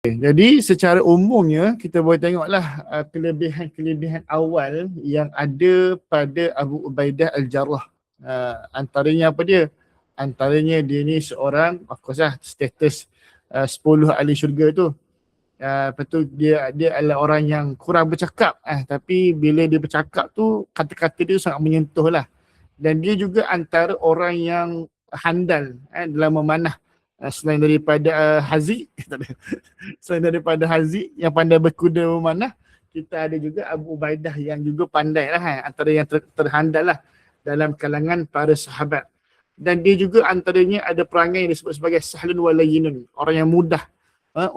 Jadi secara umumnya kita boleh tengoklah kelebihan-kelebihan awal yang ada pada Abu Ubaidah Al-Jarrah. Antaranya apa dia? Antaranya dia ni seorang, of course lah, status 10 ahli syurga tu. Lepas tu dia adalah orang yang kurang bercakap, tapi bila dia bercakap tu kata-kata dia sangat menyentuh lah. Dan dia juga antara orang yang handal dalam memanah. Selain daripada Haziq, selain daripada Haziq yang pandai berkuda memanah, kita ada juga Abu Ubaidah yang juga pandai lah, antara yang terhandal lah dalam kalangan para sahabat. Dan dia juga antaranya ada perangai yang disebut sebagai sahlun walayyinun, orang yang mudah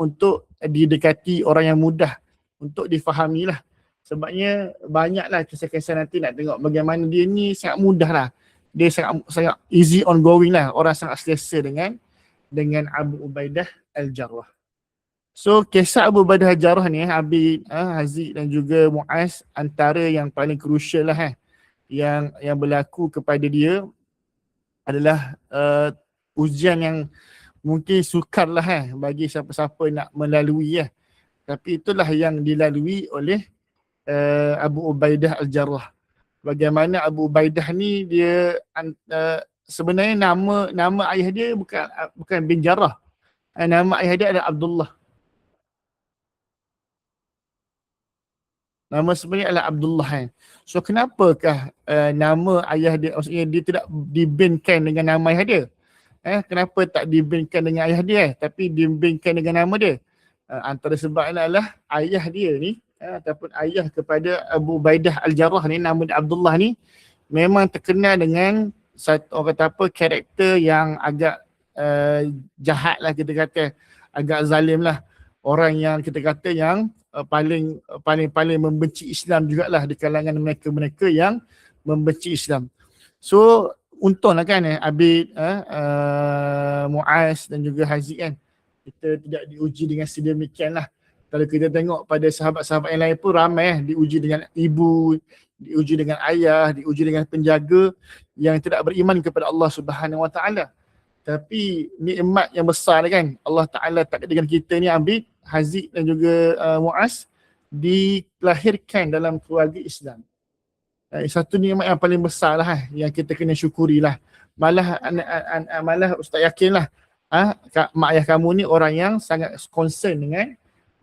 untuk didekati, orang yang mudah untuk difahami lah. Sebabnya banyaklah kisah-kisah nanti nak tengok bagaimana dia ni sangat mudah lah. Dia sangat easy on going lah. Orang sangat selesa dengan Abu Ubaidah Al-Jarrah. So kisah Abu Ubaidah Al-Jarrah ni, Abi, Haziq dan juga Muaz, antara yang paling crucial lah yang berlaku kepada dia adalah ujian yang mungkin sukar lah bagi siapa-siapa nak melalui . Tapi itulah yang dilalui oleh Abu Ubaidah Al-Jarrah. Bagaimana Abu Ubaidah ni dia sebenarnya nama ayah dia bukan bin Jarrah. Nama ayah dia adalah Abdullah. Nama sebenarnya adalah Abdullah . So kenapakah nama ayah dia, maksudnya dia tidak dibinkan dengan nama ayah dia? Kenapa tak dibinkan dengan ayah dia tapi dibinkan dengan nama dia? Antara sebabnya adalah ayah dia ni ataupun ayah kepada Abu Ubaidah Al-Jarrah ni, nama dia Abdullah ni, memang terkenal dengan satu, orang kata apa, karakter yang agak jahat lah, kita kata agak zalim lah. Orang yang kita kata yang paling membenci Islam jugalah di kalangan mereka yang membenci Islam. So untunglah kan Abid, Muaz dan juga Haziq kan, kita tidak diuji dengan sedemikian lah. Kalau kita tengok pada sahabat-sahabat yang lain pun ramai diuji dengan ibu, diuji dengan ayah, diuji dengan penjaga yang tidak beriman kepada Allah Subhanahu Wa Taala. Tapi nikmat yang besar kan, Allah Taala takdirkan kita ni, Abid, Haziq dan juga Muaz, dilahirkan dalam keluarga Islam. Satu nikmat yang paling besar lah yang kita kena syukuri lah. Malah Ustaz yakin lah, mak ayah kamu ni orang yang sangat concern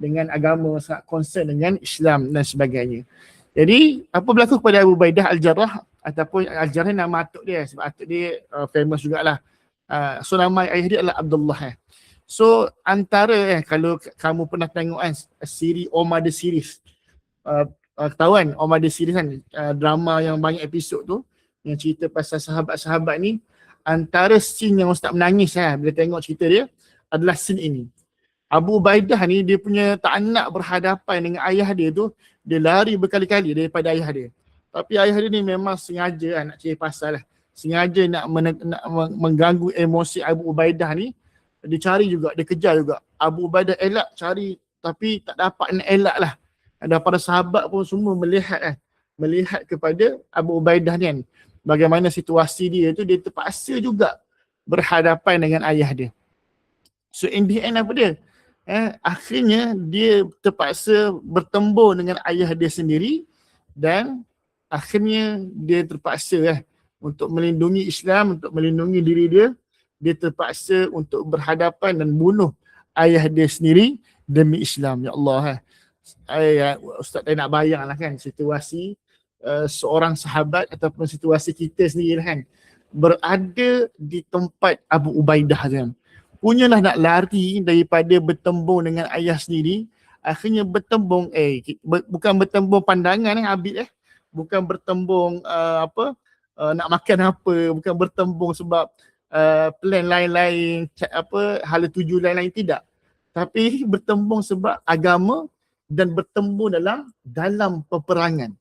dengan agama, sangat concern dengan Islam dan sebagainya. Jadi apa berlaku kepada Abu Ubaidah Al-Jarrah, ataupun Al-Jarrah nama atuk dia, sebab atuk dia famous jugalah. So nama ayah dia adalah Abdullah . So antara kalau kamu pernah tengok siri Omar the Series, tahu kan Omar the Series kan, drama yang banyak episod tu yang cerita pasal sahabat-sahabat ni, antara scene yang Ustaz menangis bila tengok cerita dia adalah scene ini. Abu Ubaidah ni dia punya tak nak berhadapan dengan ayah dia tu, dia lari berkali-kali daripada ayah dia. Tapi ayah dia ni memang sengaja nak cari pasal lah. Sengaja nak mengganggu emosi Abu Ubaidah ni. Dia cari juga, dia kejar juga. Abu Ubaidah elak cari tapi tak dapat nak elak lah. Dan para sahabat pun semua melihat kepada Abu Ubaidah ni kan, bagaimana situasi dia tu, dia terpaksa juga berhadapan dengan ayah dia. So in the end apa dia? Akhirnya dia terpaksa bertembur dengan ayah dia sendiri dan akhirnya dia terpaksa untuk melindungi Islam, untuk melindungi diri dia, dia terpaksa untuk berhadapan dan bunuh ayah dia sendiri demi Islam. Ya Allah. Ustaz tak nak bayang lah kan situasi seorang sahabat ataupun situasi kita sendiri kan, berada di tempat Abu Ubaidah kan. Punyalah nak lari daripada bertembung dengan ayah sendiri, akhirnya bertembung bukan bertembung pandangan Abid bukan bertembung nak makan apa, bukan bertembung sebab plan lain-lain, hala tuju lain-lain, tidak. Tapi bertembung sebab agama dan bertembung dalam peperangan.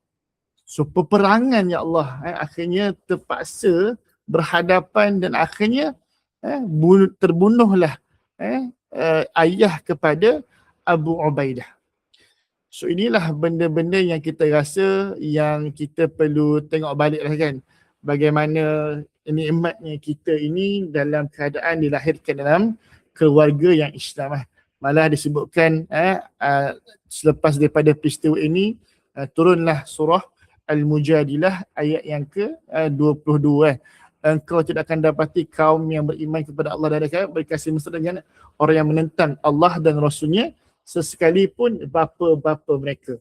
So peperangan, ya Allah, akhirnya terpaksa berhadapan dan akhirnya terbunuhlah ayah kepada Abu Ubaidah. So inilah benda-benda yang kita rasa yang kita perlu tengok balik lah kan. Bagaimana nikmatnya kita ini dalam keadaan dilahirkan dalam keluarga yang Islam . Malah disebutkan selepas daripada peristiwa ini turunlah surah Al-Mujadilah ayat yang ke-22. Engkau tidak akan dapati kaum yang beriman kepada Allah dan akhirat berkasih mesra dengan orang yang menentang Allah dan Rasulnya sesekalipun bapa-bapa mereka.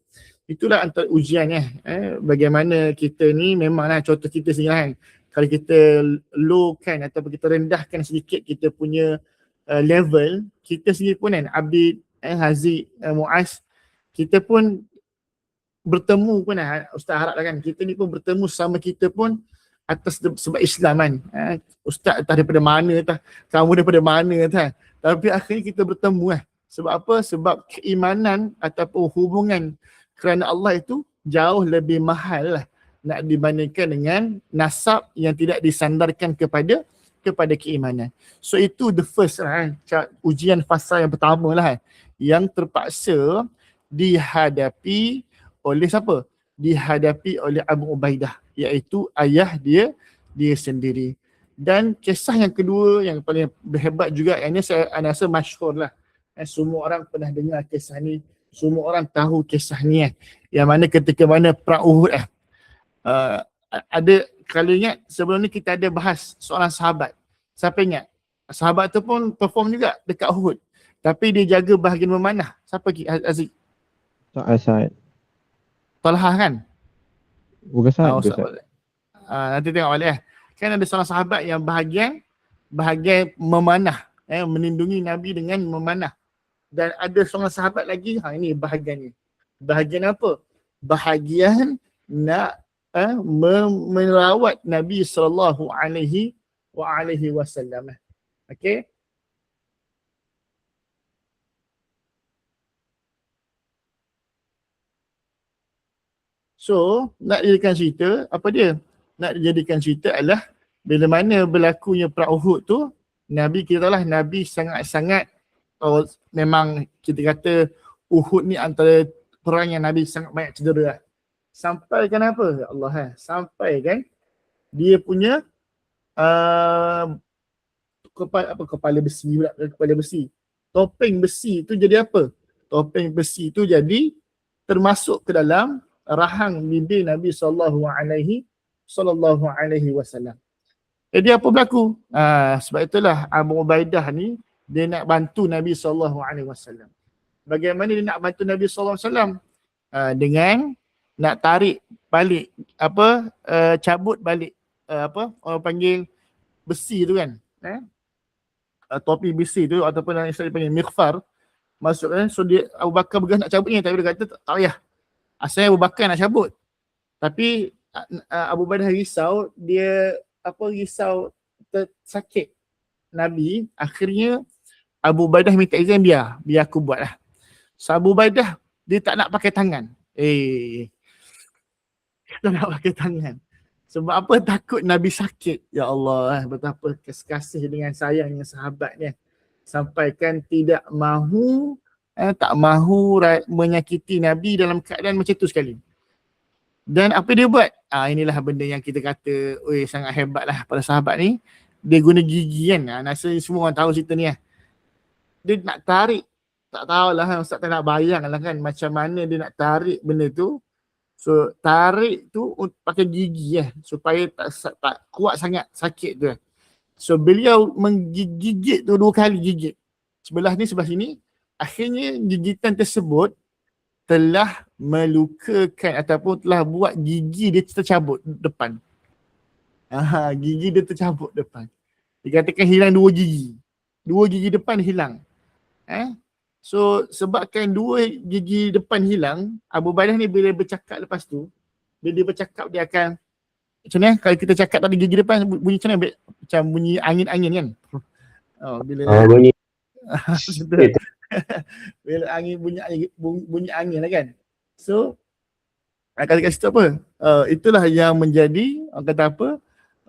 Itulah antara ujiannya. Bagaimana kita ni memanglah contoh kita sendiri kan. Kalau kita lowkan ataupun kita rendahkan sedikit kita punya level, kita sendiri pun kan, Abid, Haziq, Muaz, kita pun bertemu pun Ustaz harap lah kan, kita ni pun bertemu sama kita pun atas sebab Islam kan. Ustaz entah daripada mana, entah kamu daripada mana kan. Tapi akhirnya kita bertemu Sebab apa? Sebab keimanan ataupun hubungan kerana Allah itu jauh lebih mahal nak dibandingkan dengan nasab yang tidak disandarkan kepada keimanan. So itu the first ujian fasa yang pertama yang terpaksa dihadapi oleh siapa? Dihadapi oleh Abu Ubaidah, iaitu ayah dia sendiri. Dan kisah yang kedua yang paling berhebat juga, yang ini saya rasa masyhur lah. Semua orang pernah dengar kisah ni, semua orang tahu kisah ni yang mana ketika mana perang Uhud ada, kalau ingat sebelum ni kita ada bahas soalan sahabat. Siapa ingat? Sahabat tu pun perform juga dekat Uhud, tapi dia jaga bahagian memanah. Siapa Aziz? Sa'ad. Talhah kan? Bukan Sa'ad ke Sa'ad? Nanti tengok balik Kan ada seorang sahabat yang bahagian memanah, melindungi Nabi dengan memanah. Dan ada seorang sahabat lagi, ini bahagiannya. Bahagian apa? Bahagian nak merawat Nabi sallallahu alaihi wasallam. Okey? So, nak dijadikan cerita, apa dia? Nak dijadikan cerita adalah bila mana berlakunya perang Uhud tu, Nabi, kita tahu lah Nabi sangat-sangat, memang kita kata Uhud ni antara perang yang Nabi sangat banyak cedera. Sampai kan apa? Ya Allah, sampai kan dia punya kepala besi pula, kepala besi. Topeng besi tu jadi apa? Topeng besi tu jadi termasuk ke dalam rahang bibir Nabi sallallahu alaihi wasallam. Jadi apa berlaku? Sebab itulah Abu Ubaidah ni dia nak bantu Nabi sallallahu alaihi wasallam. Bagaimana dia nak bantu Nabi sallallahu alaihi wasallam? Dengan nak tarik balik cabut balik orang panggil besi tu kan. Topi besi tu ataupun yang Islam panggil mighfar. Maksudnya so dia Abu Bakar bergerak nak cabut ni, tapi dia kata tak payah. Asalnya Abu Bakar nak cabut. Tapi Abu Ubaidah risau, dia risau sakit Nabi. Akhirnya Abu Ubaidah minta izin, biar aku buat lah. So Abu Ubaidah dia tak nak pakai tangan. Tak nak pakai tangan. Sebab apa? Takut Nabi sakit. Ya Allah, betapa kasih dengan sayangnya sahabatnya. Sampaikan tidak mahu tak mahu menyakiti Nabi dalam keadaan macam tu sekali. Dan apa dia buat? Inilah benda yang kita kata, sangat hebat lah pada sahabat ni. Dia guna gigi kan. Rasa semua orang tahu cerita ni Dia nak tarik. Tak tahulah, Ustaz tak nak bayang lah kan macam mana dia nak tarik benda tu. So tarik tu pakai gigi supaya tak kuat sangat sakit tu. So beliau menggigit tu 2 kali gigit. Sebelah ni, sebelah sini. Akhirnya gigitan tersebut telah melukakan ataupun telah buat gigi dia tercabut depan. Gigi dia tercabut depan. Dikatakan hilang 2 gigi. 2 gigi depan hilang. So sebabkan 2 gigi depan hilang, Abu Ubaidah ni bila bercakap lepas tu, bila dia bercakap dia akan macam ni kalau kita cakap tadi gigi depan bunyi macam mana? Macam bunyi angin-angin kan? Bila bunyi bila angin bunyi angin lah kan. So kata kat situ apa? Itulah yang menjadi orang kata apa?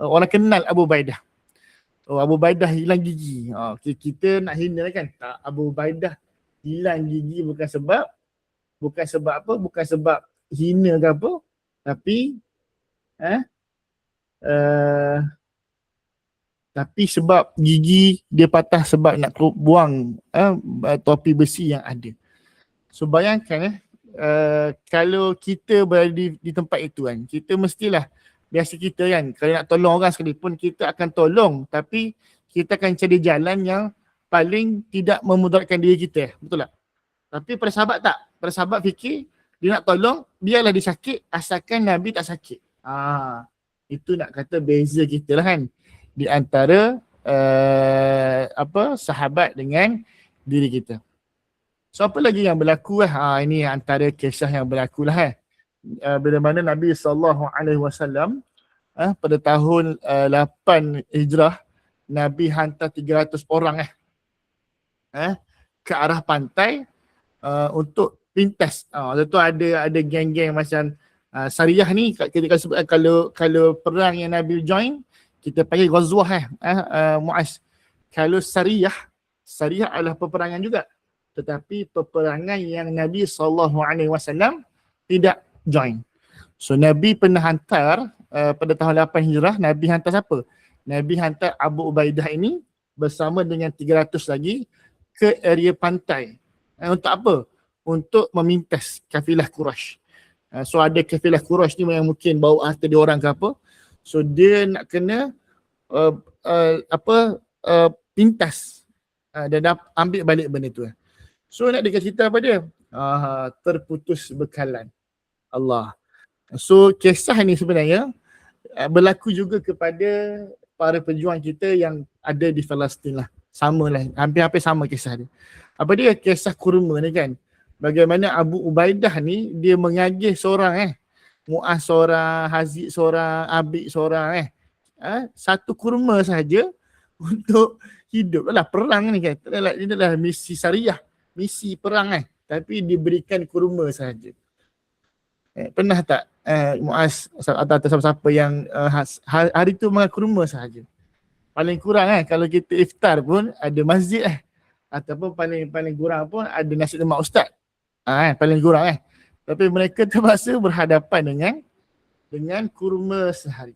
Orang kenal Abu Ubaidah. Abu Ubaidah hilang gigi. Kita nak hina lah kan? Tak, Abu Ubaidah hilang gigi bukan sebab apa? Bukan sebab hina ke apa? Tapi Tapi sebab gigi dia patah sebab nak buang topi besi yang ada. So bayangkan kalau kita berada di tempat itu kan, kita mestilah, biasa kita kan, kalau nak tolong orang sekalipun kita akan tolong, tapi kita akan cari jalan yang paling tidak memudaratkan diri kita, betul tak? Tapi para sahabat tak, para sahabat fikir dia nak tolong, biarlah dia sakit asalkan Nabi tak sakit. Itu nak kata beza kita lah kan, di antara sahabat dengan diri kita. So apa lagi yang berlaku ini antara kisah yang berlaku lah bila mana Nabi SAW pada tahun 8 Hijrah, Nabi hantar 300 orang ke arah pantai untuk pintas. Lepas tu ada geng-geng macam Sariyah ni, kita sebut kalau perang yang Nabi join, kita panggil Ghazwah Mu'az. Kalau Sariyah adalah peperangan juga, tetapi peperangan yang Nabi SAW tidak join. So Nabi pernah hantar pada tahun 8 Hijrah, Nabi hantar siapa? Nabi hantar Abu Ubaidah ini bersama dengan 300 lagi ke area pantai. Untuk apa? Untuk memintas kafilah Quraisy. So ada kafilah Quraisy ni yang mungkin bawa harta dia orang ke apa. So dia nak kena pintas dan ambil balik benda tu. So nak dikasih cerita apa dia? Terputus bekalan. Allah. So kisah ni sebenarnya berlaku juga kepada para pejuang kita yang ada di Palestin lah. Sama lah, hampir-hampir sama kisah dia. Apa dia? Kisah kurma ni kan. Bagaimana Abu Ubaidah ni dia mengagih seorang Mu'az seorang, Hazid seorang, Abid seorang satu kurma sahaja untuk hidup lah. Perang ni kan. Ini adalah misi Sariyah, misi perang tapi diberikan kurma sahaja. Pernah tak Mu'az atau siapa-siapa yang hari tu makan kurma sahaja? Paling kurang kalau kita iftar pun ada masjid ataupun paling kurang pun ada nasi lemak ustaz. Paling kurang tapi mereka terpaksa berhadapan dengan kurma sehari.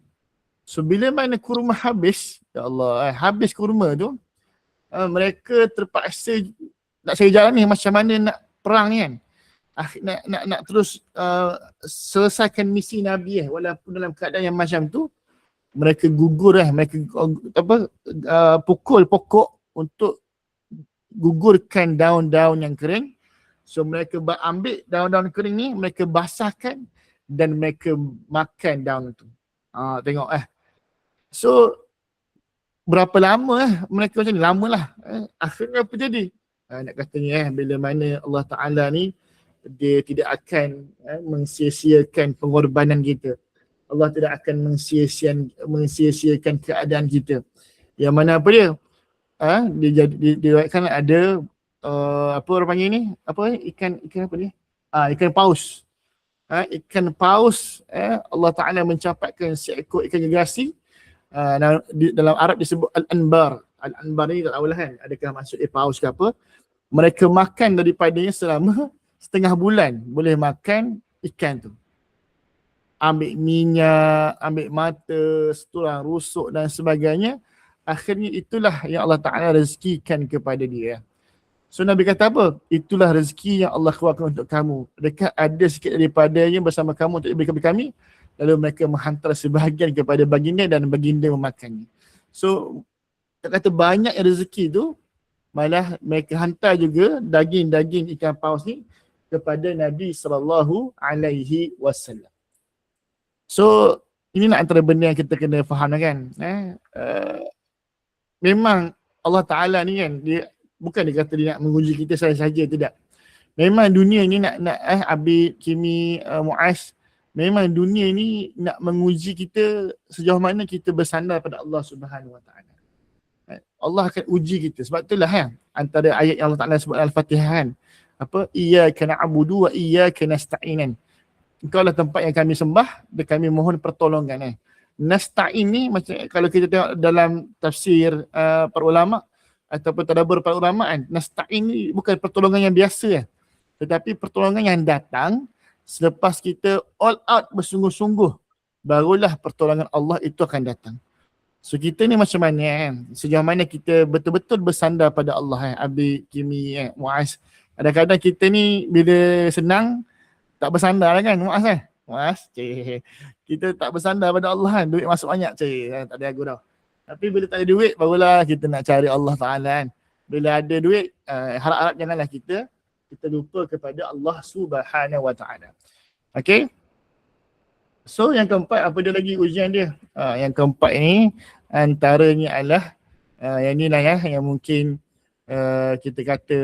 So bila mana kurma habis, ya Allah, habis kurma tu, mereka terpaksa nak cari jalan ni, macam mana nak perang ni kan. Nak terus selesaikan misi Nabi walaupun dalam keadaan yang macam tu. Mereka gugur mereka pukul pokok untuk gugurkan daun-daun yang kering. So mereka ambil daun-daun kering ni, mereka basahkan dan mereka makan daun itu. Tengok So berapa lama mereka macam ni? Lama lah. Akhirnya apa jadi? Nak katanya bila mana Allah Ta'ala ni dia tidak akan mensia-siakan pengorbanan kita. Allah tidak akan mensia-siakan keadaan kita. Yang mana apa dia? Diriwayatkan ada apa orang panggil ni? Ikan apa dia? Ikan paus. Ikan paus Allah Ta'ala mencapatkan seekor ikan gergasi. Dalam Arab disebut Al-Anbar. Al-Anbar ni tak tahulah kan, adakah maksud paus ke apa. Mereka makan daripadanya selama setengah bulan. Boleh makan ikan tu. Ambil minyak, ambil mata, tulang rusuk dan sebagainya. Akhirnya itulah yang Allah Ta'ala rezekikan kepada dia. So Nabi kata apa? Itulah rezeki yang Allah keluarkan untuk kamu. Dekat ada sikit daripadanya bersama kamu untuk diberikan kepada kami. Lalu mereka menghantar sebahagian kepada baginda dan baginda memakannya. So tak kata banyak rezeki tu, malah mereka hantar juga daging-daging ikan paus ni kepada Nabi SAW. So ini nak antara benda yang kita kena faham kan. Memang Allah Ta'ala ni kan, dia bukan dia kata dia nak menguji kita saja-saja, tidak. Memang dunia ni nak Abid, Kimi, Mu'az, memang dunia ni nak menguji kita sejauh mana kita bersandar pada Allah Subhanahu Wa Ta'ala. Allah akan uji kita. Sebab itulah antara ayat yang Allah Ta'ala sebut Al-Fatihah kan, apa? Iyyaka na'budu wa iyyaka nasta'in. Engkau lah tempat yang kami sembah dan kami mohon pertolongan. Nasta'in ni macam kalau kita tengok dalam tafsir para ulama ataupun tadabbur para ulama kan, nasta'in ni bukan pertolongan yang biasa tetapi pertolongan yang datang selepas kita all out bersungguh-sungguh, barulah pertolongan Allah itu akan datang. So kita ni macam mana kan? Sejauh mana kita betul-betul bersandar pada Allah Abi, Kimi, Muaz. Kadang-kadang kita ni bila senang tak bersandar lah kan Muaz Muaz, kita tak bersandar pada Allah kan. Duit masuk banyak tak ada aku dah. Tapi bila tak ada duit barulah kita nak cari Allah Ta'ala kan. Bila ada duit, harap-harap janganlah kita lupa kepada Allah Subhanahu Wa Ta'ala. Okay. So yang keempat, apa dia lagi ujian dia? Yang keempat ini antaranya adalah yang inilah yang mungkin kita kata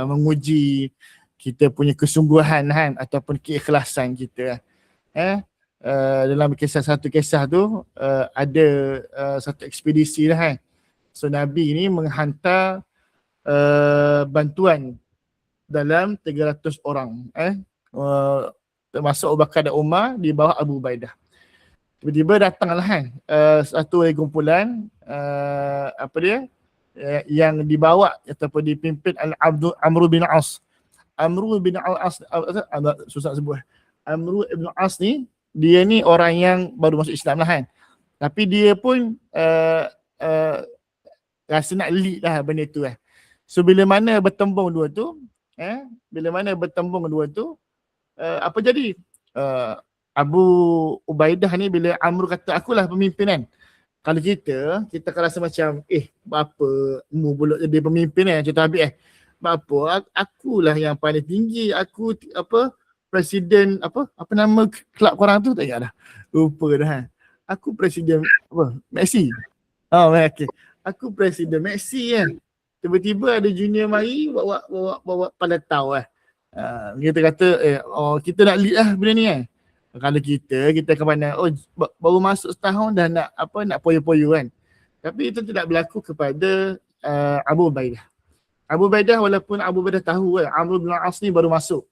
menguji kita punya kesungguhan kan, ataupun keikhlasan kita. Dalam satu kisah tu ada satu ekspedisi lah kan. So Nabi ni menghantar bantuan dalam 300 orang termasuk Abu Bakar dan Umar di bawah Abu Ubaidah. Tiba-tiba datanglah kan satu kumpulan yang dibawa ataupun dipimpin Amr bin As. Amr bin As susah sebut. Amr bin As ni dia ni orang yang baru masuk Islam lah kan. Tapi dia pun rasa nak lead lah benda tu . So bila mana bertembung dua tu, apa jadi? Abu Ubaidah ni bila Amr kata akulah pemimpin kan. Kalau kita akan rasa macam berapa bulat jadi pemimpin cerita habis berapa akulah yang paling tinggi, aku presiden apa nama kelab korang tu tak ingat dah. Lupa dah. Aku presiden Messi. Okey. Aku presiden Messi kan. Tiba-tiba ada junior mari bawa palatau kita kata kita nak lead lah benda ni kan. Kalau kita akan pandang baru masuk setahun dah nak poyo-poyo kan. Tapi itu tidak berlaku kepada Abu Ubaidah. Abu Ubaidah walaupun Abu Ubaidah tahu Amr bin As ni baru masuk,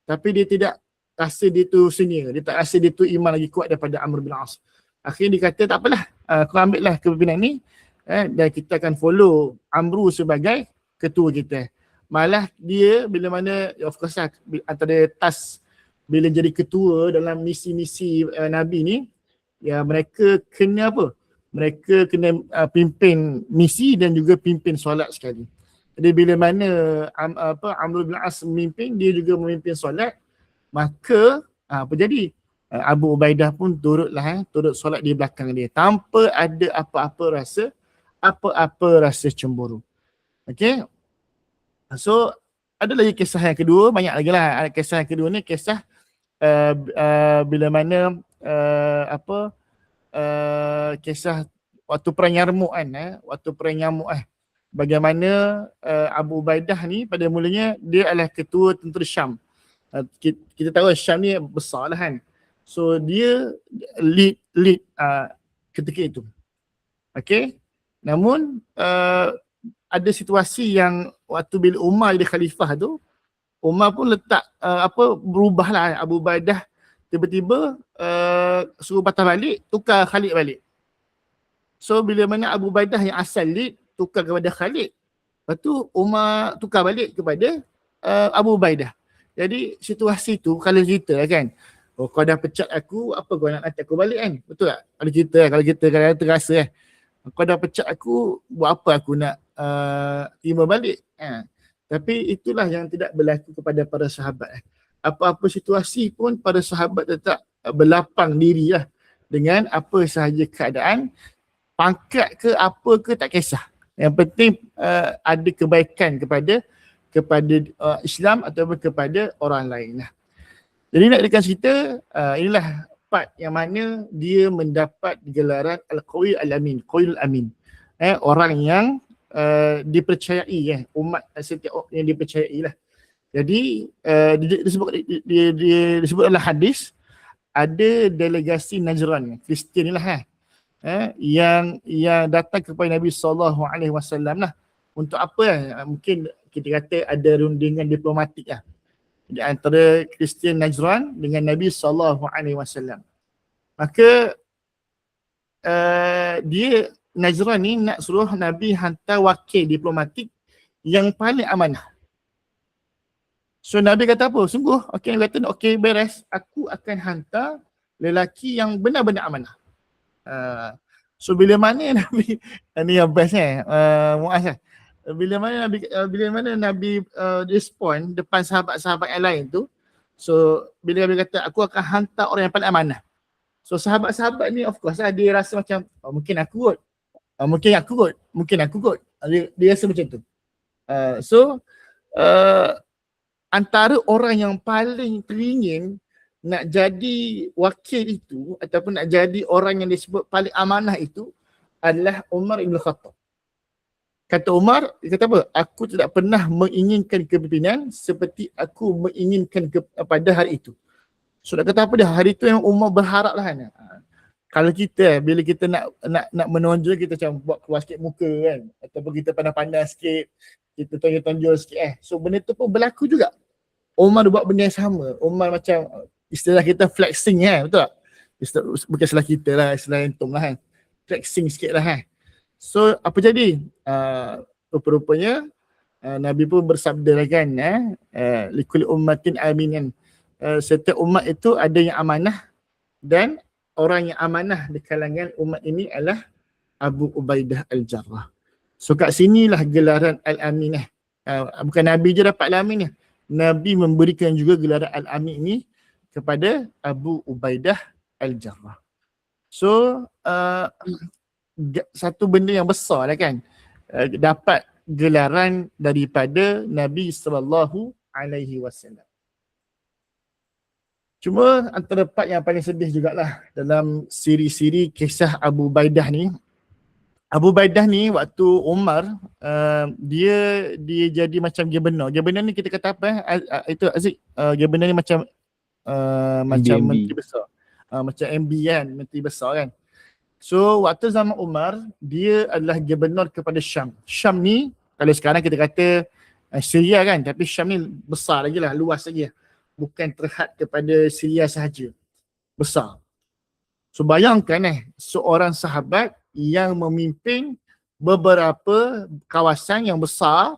tapi dia tidak rasa dia tu senior, dia tak rasa dia tu iman lagi kuat daripada Amr bin As. Akhirnya dia kata tak apalah, kau ambil lah kepimpinan ni dan kita akan follow Amru sebagai ketua kita. Malah dia bila mana of course lah, antara task bila jadi ketua dalam misi-misi Nabi ni, ya mereka kena mereka kena pimpin misi dan juga pimpin solat sekali. Jadi bila mana Amr bin As memimpin, dia juga memimpin solat, maka apa jadi? Abu Ubaidah pun turut solat di belakang dia tanpa ada apa-apa rasa cemburu. Okey. So ada lagi kisah yang kedua, banyak lagi lah. Kisah yang kedua ni kisah bila mana kisah waktu perang Yarmouk kan, waktu perang Yarmouk bagaimana Abu Ubaidah ni pada mulanya dia adalah ketua tentera Syam. Kita tahu Syam ni besar lah kan. So dia lead ketika itu. Okay. Namun ada situasi yang waktu bila Umar jadi khalifah tu, Umar pun letak berubah lah. Abu Ubaidah tiba-tiba suruh patah balik, tukar Khalid balik. So bila mana Abu Ubaidah yang asal lead tukar kepada Khalid, lepas tu Umar tukar balik kepada Abu Ubaidah. Jadi situasi tu kalau cerita kan, kau dah pecat aku, apa kau nak nanti aku balik kan? Betul tak? Kalau kita terasa kau dah pecat aku, buat apa aku nak terima balik? Tapi itulah yang tidak berlaku kepada para sahabat. Apa-apa situasi pun para sahabat tetap berlapang diri lah dengan apa sahaja keadaan, pangkat ke apa ke tak kisah. Yang penting ada kebaikan kepada Islam ataupun kepada orang lain lah. Jadi nak dekat cerita, inilah part yang mana dia mendapat gelaran Al-Qawi Al-Amin, Qawi Al-Amin. Orang yang dipercayai, umat setiap yang dipercayai lah. Jadi disebut dalam hadis ada delegasi Najran, Kristian ni lah yang datang kepada Nabi SAW lah. Untuk apa mungkin kita kata ada rundingan diplomatik lah di antara Kristian Najran dengan Nabi SAW. Maka dia Najran ni nak suruh Nabi hantar wakil diplomatik yang paling amanah. So Nabi kata apa? Sungguh? Okey, Nabi kata okey beres, aku akan hantar lelaki yang benar-benar amanah. So bila mana Nabi, ni yang best Muaz bila mana Nabi respon depan sahabat-sahabat yang lain tu, so bila Nabi kata aku akan hantar orang yang paling amanah. So sahabat-sahabat ni of course lah, dia rasa macam mungkin aku kot. Mungkin aku kot. Dia rasa macam tu. So antara orang yang paling teringin nak jadi wakil itu ataupun nak jadi orang yang disebut paling amanah itu adalah Umar Ibn Khattab. Kata Umar, dia kata apa? Aku tidak pernah menginginkan kepimpinan seperti aku menginginkan pada hari itu. So nak kata apa dia? Hari itu yang Umar berharap lah kan. Kalau kita bila kita nak menonjol, kita macam buat keluar sikit muka kan, ataupun kita pandang-pandang sikit, kita tonjol-tonjol sikit So benda tu pun berlaku juga. Umar buat benda yang sama. Umar macam istilah kita flexing kan, betul tak? Bukan istilah kita lah, istilah entum lah kan. Flexing sikit lah kan. So apa jadi? Rupa-rupanya Nabi pun bersabda lah kan, likul ummatin aminan. Setiap umat itu ada yang amanah, dan orang yang amanah di kalangan umat ini adalah Abu Ubaidah Al-Jarrah. So kat sinilah gelaran Al-Aminah. Bukan Nabi je dapat Al-Aminah. Nabi memberikan juga gelaran Al-Amin ini kepada Abu Ubaidah Al-Jarrah. So satu benda yang besar lah kan, dapat gelaran daripada Nabi SAW. Cuma antara part yang paling sedih jugalah dalam siri-siri kisah Abu Ubaidah ni. Abu Ubaidah ni waktu Umar dia jadi macam governor. Governor ni kita kata apa itu Aziz, governor ni macam macam menteri besar. Macam MB kan, menteri besar kan. So waktu zaman Umar, dia adalah gubernur kepada Syam. Syam ni kalau sekarang kita kata Syria kan, tapi Syam ni besar lagi lah, luas lagi lah. Bukan terhad kepada Syria sahaja, besar. So bayangkan seorang sahabat yang memimpin beberapa kawasan yang besar,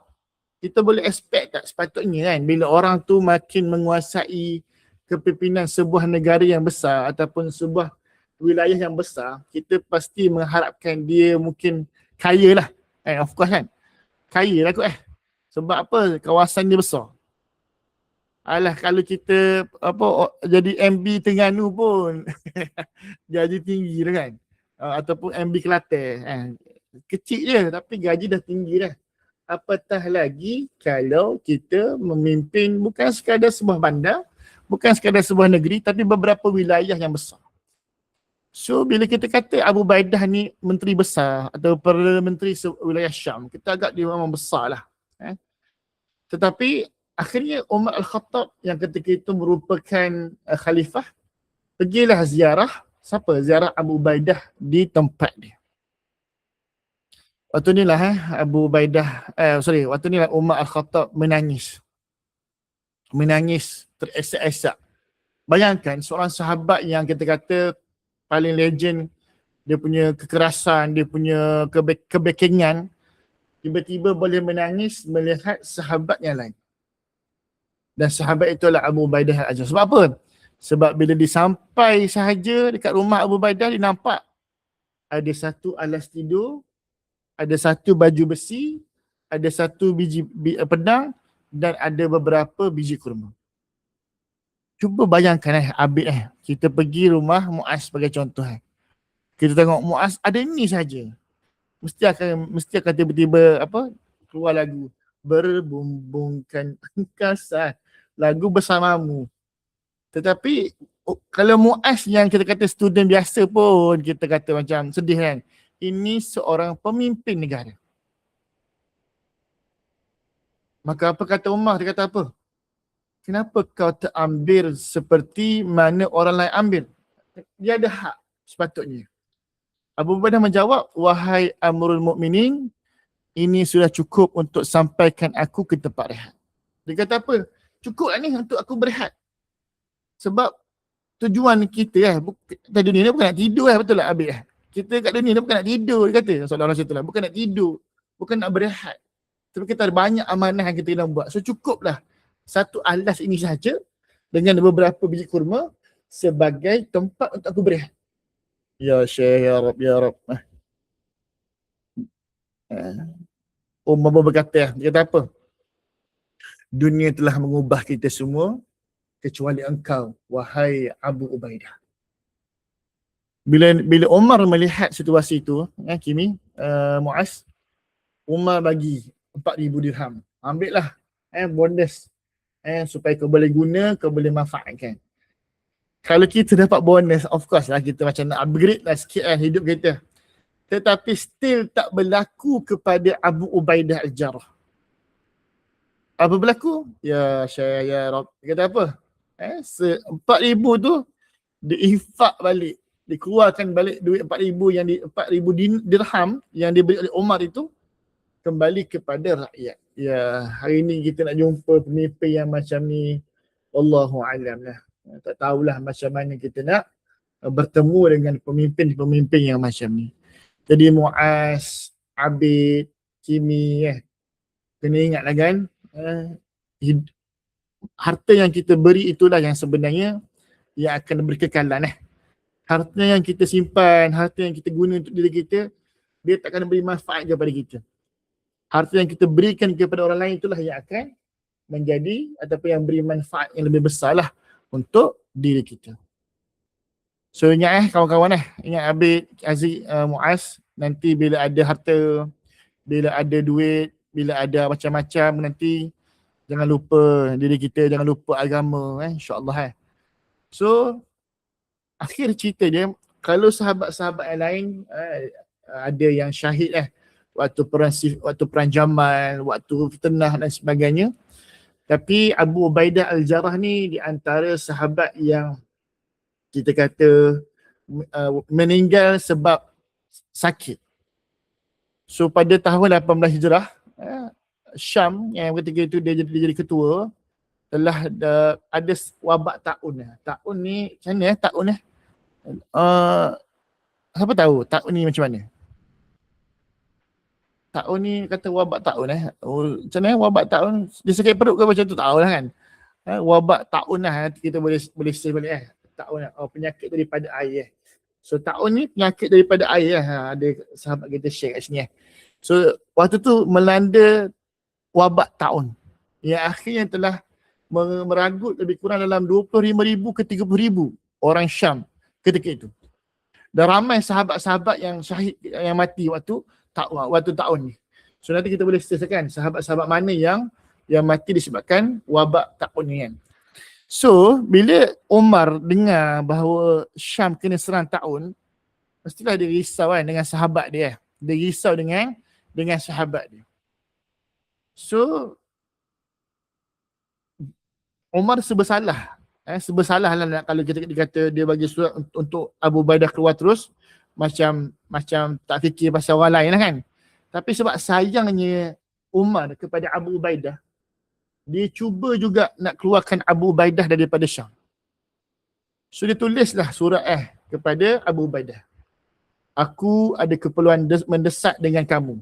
kita boleh expect tak sepatutnya kan, bila orang tu makin menguasai kepimpinan sebuah negara yang besar ataupun sebuah wilayah yang besar, kita pasti mengharapkan dia mungkin kaya lah. Of course kan, kaya lah kot sebab apa? Kawasan dia besar. Alah, kalau kita jadi MB Terengganu pun gaji tinggi dah kan, ataupun MB Kelantan kecil je tapi gaji dah tinggi dah. Apatah lagi kalau kita memimpin bukan sekadar sebuah bandar, bukan sekadar sebuah negeri, tapi beberapa wilayah yang besar. So bila kita kata Abu Ubaidah ni menteri besar atau Perdana Menteri wilayah Syam, kita agak dia memang besar lah. Tetapi akhirnya Umar Al-Khattab yang ketika itu merupakan khalifah, pergilah ziarah. Siapa? Ziarah Abu Ubaidah di tempat dia. Waktu ni lah Abu Ubaidah, waktu ni lah Umar Al-Khattab menangis. Menangis teresak-esak. Bayangkan seorang sahabat yang kita kata paling legend, dia punya kekerasan, dia punya kebekingan, tiba-tiba boleh menangis melihat sahabat yang lain. Dan sahabat itu adalah Abu Ubaidah Al-Jarrah. Sebab apa? Sebab bila dia sampai sahaja dekat rumah Abu Ubaidah, dia nampak ada satu alas tidur, ada satu baju besi, ada satu biji pedang, dan ada beberapa biji kurma. Cuba bayangkan Abid kita pergi rumah Muaz sebagai contoh kita tengok Muaz ada ni saja, mesti akan tiba-tiba keluar lagu berbumbungkan angkasa, lagu bersamamu. Tetapi kalau Muaz yang kita kata student biasa pun kita kata macam sedih kan, ini seorang pemimpin negara. Maka apa kata Umar? Dia kata apa? Kenapa kau terambil seperti mana orang lain ambil? Dia ada hak sepatutnya. Abu Ubaidah menjawab, wahai Amirul Mukminin, ini sudah cukup untuk sampaikan aku ke tempat rehat. Dia kata apa? Cukup ni untuk aku berehat. Sebab tujuan kita kat dunia ni bukan nak tidur betul tak Abid? Kita kat dunia ni bukan nak tidur, dia kata. Soalan macam tu lah. Bukan nak tidur, bukan nak berehat. Tapi kita ada banyak amanah yang kita nak buat. So cukuplah satu alas ini sahaja dengan beberapa biji kurma sebagai tempat untuk aku berehat. Ya Syekh, ya Rab, ya Rab. Umar berkata, dia kata apa? Dunia telah mengubah kita semua kecuali engkau, wahai Abu Ubaidah. Bila Umar melihat situasi itu, Kimi, Muaz, Umar bagi 4,000 dirham. Ambil lah, bonus, supaya kau boleh guna, kau boleh manfaatkan. Kalau kita dapat bonus, of course lah kita macam nak upgrade lah sikit hidup kita. Tetapi still tak berlaku kepada Abu Ubaidah Al-Jarrah. Apa berlaku? Ya Syekh, ya Rob. Dia kata apa? 4,000 tu diinfak balik. Dikeluarkan balik duit 4,000 dirham yang diberi oleh Umar itu kembali kepada rakyat. Ya, hari ni kita nak jumpa pemimpin yang macam ni, wallahu alam lah. Tak tahulah macam mana kita nak bertemu dengan pemimpin-pemimpin yang macam ni. Jadi Muaz, Abid, Kimi, kena ingatlah kan, harta yang kita beri itulah yang sebenarnya yang akan berkekalan. Harta yang kita simpan, harta yang kita guna untuk diri kita, dia tak akan beri manfaat kepada kita. Harta yang kita berikan kepada orang lain itulah yang akan menjadi ataupun yang beri manfaat yang lebih besar lah untuk diri kita. So ingat kawan-kawan ingat Abid, Aziz, Muaz, nanti bila ada harta, bila ada duit, bila ada macam-macam, nanti jangan lupa diri kita, jangan lupa agama, insyaAllah. So akhir cerita dia, kalau sahabat-sahabat yang lain ada yang syahid waktu perang Jamal, waktu fitnah dan sebagainya. Tapi Abu Ubaidah Al-Jarrah ni di antara sahabat yang kita kata meninggal sebab sakit. So pada tahun 18 Hijrah, Syam yang ketika itu dia jadi ketua, telah ada wabak taun. Taun ni macam mana taun ni? Siapa tahu taun ni macam mana? Taun ni kata wabak taun macam mana wabak taun? Dia sakit perut ke macam tu, tahu lah kan. Wabak taun lah, nanti kita boleh save balik taun penyakit daripada air. So taun ni penyakit daripada air ada sahabat kita share kat sini So waktu tu melanda wabak taun yang akhirnya telah meragut lebih kurang dalam 25,000 ke 30,000 orang Syam ketika itu. Dan ramai sahabat-sahabat yang syahid, yang mati waktu tahun ni. So nanti kita boleh setelahkan sahabat-sahabat mana yang mati disebabkan wabak tahun ni kan. So bila Umar dengar bahawa Syam kena serang tahun, mestilah dia risau dengan sahabat dia. Dia risau dengan sahabat dia. So Umar sebersalah lah kalau kita dikata dia bagi surat untuk Abu Ubaidah keluar terus, macam tak fikir pasal orang lain lah kan. Tapi sebab sayangnya Umar kepada Abu Ubaidah, dia cuba juga nak keluarkan Abu Ubaidah daripada Syam. So dia tulislah surat kepada Abu Ubaidah. Aku ada keperluan mendesak dengan kamu.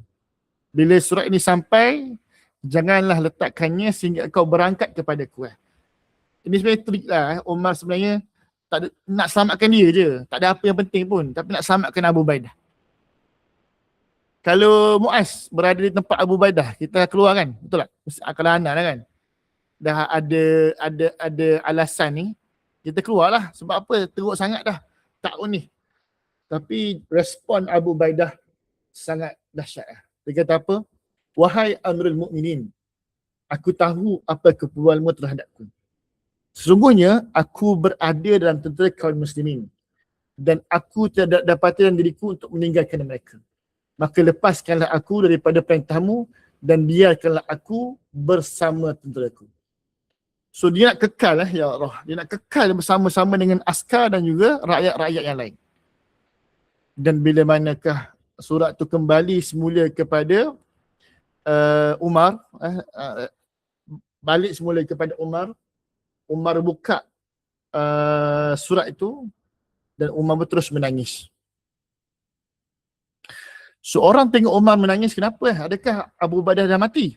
Bila surat ini sampai, janganlah letakkannya sehingga kau berangkat kepadaku. Ini sebenarnya trik lah. Umar sebenarnya tak ada, nak selamatkan dia je. Tak ada apa yang penting pun. Tapi nak selamatkan Abu Ubaidah. Kalau Muaz berada di tempat Abu Ubaidah, kita keluar kan? Betul tak? Kalau anak lah kan? Dah ada alasan ni, kita keluar lah. Sebab apa? Teruk sangat dah tahun ni. Tapi respon Abu Ubaidah sangat dahsyat. Dia kata apa? Wahai Amirul Mukminin, aku tahu apa keperluanmu terhadapku. Sesungguhnya aku berada dalam tentera kaum muslimin dan aku tidak dapatkan diriku untuk meninggalkan mereka. Maka lepaskanlah aku daripada perintahmu dan biarkanlah aku bersama tenteraku. So dia nak kekal ya Allah. Dia nak kekal bersama-sama dengan askar dan juga rakyat-rakyat yang lain. Dan bila manakah surat tu kembali semula kepada Umar, balik semula kepada Umar, Umar buka surat itu dan Umar terus menangis. So orang tengok Umar menangis, kenapa? Adakah Abu Ubaidah dah mati?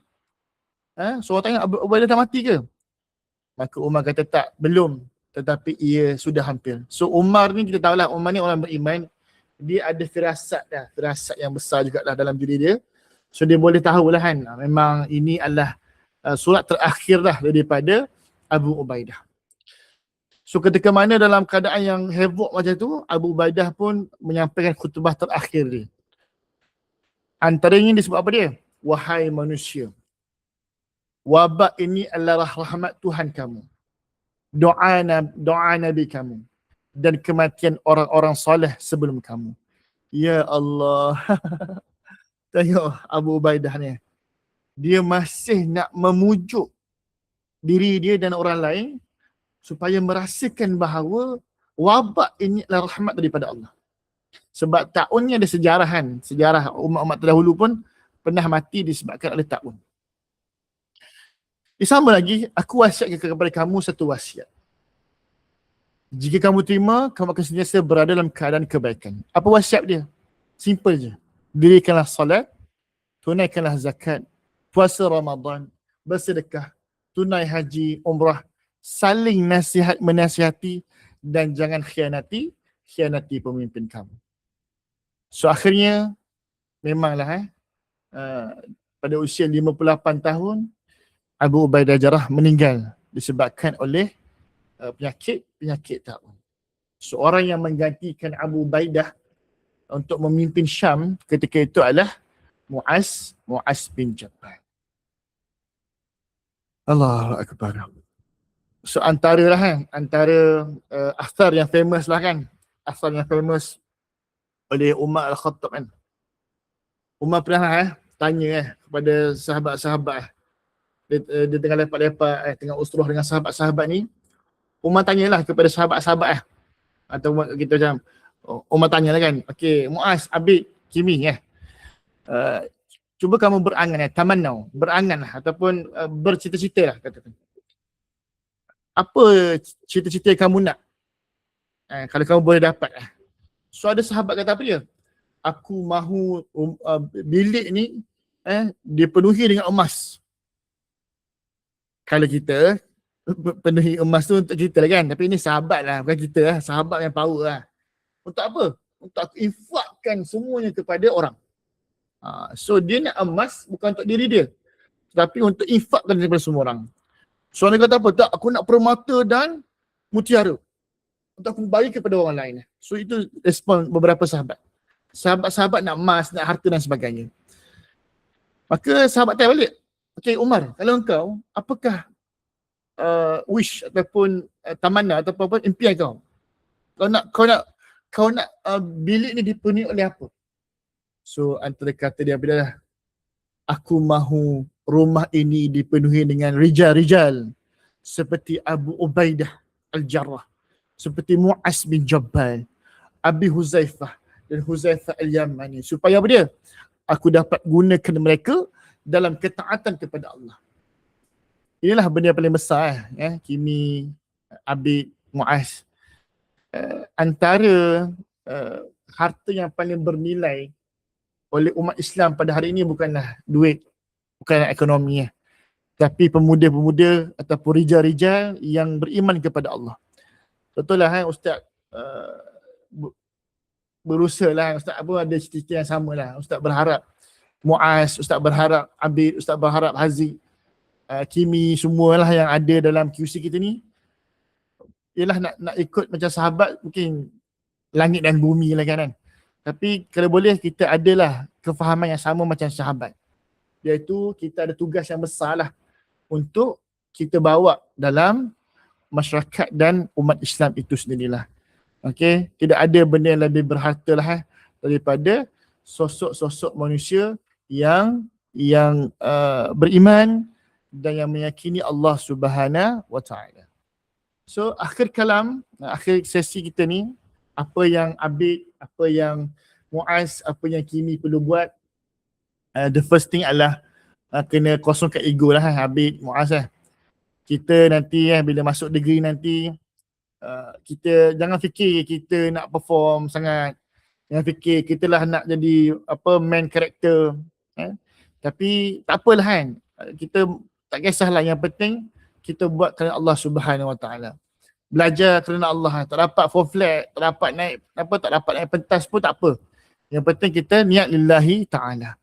So orang tanya, Abu Ubaidah dah mati ke? Maka Umar kata tak, belum. Tetapi ia sudah hampir. So Umar ni kita tahulah, Umar ni orang beriman. Dia ada firasat yang besar juga dalam diri dia. So dia boleh tahu lah kan, memang ini adalah surat terakhir lah daripada Abu Ubaidah. So ketika mana dalam keadaan yang havoc macam tu, Abu Ubaidah pun menyampaikan khutbah terakhir dia. Antaranya disebut apa dia? Wahai manusia, wabak ini adalah rahmat Tuhan kamu, doa Nabi kamu, dan kematian orang-orang soleh sebelum kamu. Ya Allah. Tengok Abu Ubaidah ni. Dia masih nak memujuk diri dia dan orang lain supaya merasakan bahawa wabak ini adalah rahmat daripada Allah. Sebab ta'un ni ada sejarah kan. Sejarah umat-umat terdahulu pun pernah mati disebabkan oleh ta'un. Sama lagi, aku wasiatkan kepada kamu satu wasiat. Jika kamu terima, kamu akan sentiasa berada dalam keadaan kebaikan. Apa wasiat dia? Simple je. Dirikanlah salat, tunaikanlah zakat, puasa Ramadan, bersedekah, tunai haji, umrah, saling menasihati dan jangan khianati pemimpin kamu. So akhirnya memanglah pada usia 58 tahun Abu Ubaidah Jarrah meninggal disebabkan oleh penyakit ta'un. Seorang yang menggantikan Abu Ubaidah untuk memimpin Syam ketika itu adalah Mu'az bin Jabal. Allahu Akbar. So antara athar yang famous lah kan. Athar yang famous oleh Umar Al-Khattab kan. Umar pernah tanya kepada sahabat-sahabat dia tengah lepak-lepak tengah usrah dengan sahabat-sahabat ni. Umar tanyalah kepada sahabat-sahabat atau kita macam Umar tanyalah kan. Okey, Muaz, Abid, Kimi cuba kamu berangan tamannau, berangan lah ataupun bercita-cita lah katakan. Apa cita-cita yang kamu nak? Kalau kamu boleh dapat. So ada sahabat kata apa dia? Aku mahu bilik ni dipenuhi dengan emas. Kalau kita penuhi emas tu untuk kita lah kan. Tapi ini sahabat lah, bukan kita lah. Sahabat yang power lah. Untuk apa? Untuk aku infakkan semuanya kepada orang. So dia nak emas bukan untuk diri dia, tapi untuk infakkan kepada semua orang. So dia kata apa? Tak, aku nak permata dan mutiara untuk aku bagi kepada orang lain. So itu respon beberapa sahabat. Sahabat-sahabat nak emas, nak harta dan sebagainya. Maka sahabat tanya balik. Okay Umar, kalau engkau, apakah wish ataupun tamanna ataupun apa impian kau? Kau nak bilik ni dipenuhi oleh apa? So antara kata dia adalah, aku mahu rumah ini dipenuhi dengan rijal-rijal seperti Abu Ubaidah Al-Jarrah, seperti Mu'az bin Jabal, Abi Huzaifah dan Huzaifah Al-Yamani. Supaya apa dia? Aku dapat gunakan mereka dalam ketaatan kepada Allah. Inilah benda yang paling besar Kimi, Abid, Mu'az. Antara harta yang paling bernilai oleh umat Islam pada hari ini bukanlah duit, bukanlah ekonomi tapi pemuda-pemuda ataupun rijal-rijal yang beriman kepada Allah. Betul lah Ustaz berusaha lah, Ustaz pun ada cita-cita yang sama lah. Ustaz berharap Mu'az, Ustaz berharap Abid, Ustaz berharap Haziq, Kimi, semualah yang ada dalam QC kita ni ialah nak ikut macam sahabat, mungkin langit dan bumi lah kan. Tapi kalau boleh kita adalah kefahaman yang sama macam sahabat, iaitu kita ada tugas yang besar lah untuk kita bawa dalam masyarakat dan umat Islam itu sendirilah. Okay, tidak ada benda yang lebih berharta lah daripada sosok-sosok manusia yang beriman dan yang meyakini Allah Subhanahu wa Ta'ala. So akhir kalam, akhir sesi kita ni, apa yang Abid, apa yang Mu'az, apa yang Kimi perlu buat, the first thing adalah kena kosongkan ego lah Abid, Mu'az Kita nanti bila masuk degree nanti, kita jangan fikir kita nak perform sangat, jangan fikir kita lah nak jadi main character, tapi tak apalah kan, kita tak kisahlah, yang penting kita buat kerana Allah Subhanahu Wa Ta'ala. Belajar kerana Allah, tak dapat fall flat, tak dapat naik pentas pun tak apa. Yang penting kita niat lillahi ta'ala.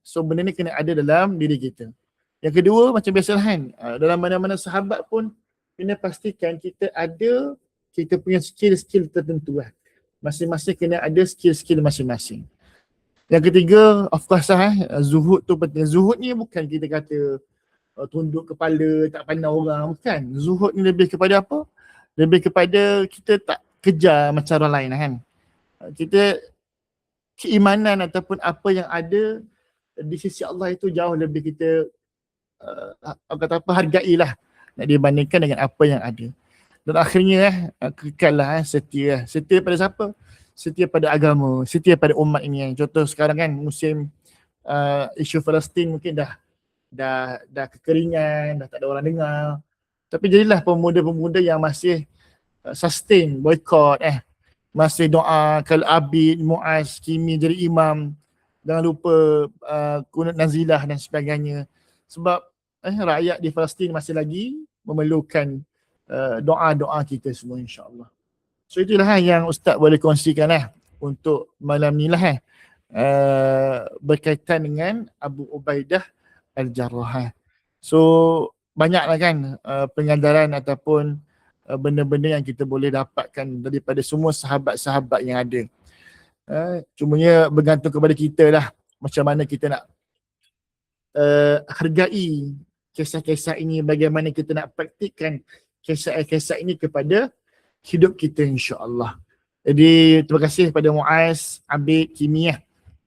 So benda ni kena ada dalam diri kita. Yang kedua, macam biasalah kan, dalam mana-mana sahabat pun kena pastikan kita ada kita punya skill-skill tertentu lah. Masing-masing kena ada skill-skill masing-masing. Yang ketiga, of course lah, zuhud tu penting. Zuhud ni bukan kita kata tunduk kepala, tak pandang orang, bukan. Zuhud ni lebih kepada apa? Lebih kepada kita tak kejar macam orang lain lah kan. Kita keimanan ataupun apa yang ada di sisi Allah itu jauh lebih kita kata apa, hargailah nak dibandingkan dengan apa yang ada. Dan akhirnya kekallah setia. Setia pada siapa? Setia pada agama, setia pada umat ini. Contoh sekarang kan musim isu Palestin mungkin dah kekeringan, dah tak ada orang dengar. Tapi jadilah pemuda-pemuda yang masih sustain boycott, masih doa kalau Abid, Muaz, Kimi jadi imam. Jangan lupa kunut nazilah dan sebagainya. Sebab rakyat di Palestin masih lagi memerlukan doa-doa kita semua insya-Allah. So itulah yang Ustaz boleh kongsikan untuk malam ni lah berkaitan dengan Abu Ubaidah Al-Jarrah. So banyaklah kan pengajaran ataupun benda-benda yang kita boleh dapatkan daripada semua sahabat-sahabat yang ada. Cumanya bergantung kepada kita lah macam mana kita nak hargai kisah-kisah ini, bagaimana kita nak praktikkan kisah-kisah ini kepada hidup kita insya-Allah. Jadi terima kasih kepada Muaz, Abid, Kimi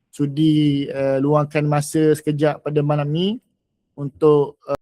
sudi luangkan masa sekejap pada malam ni untuk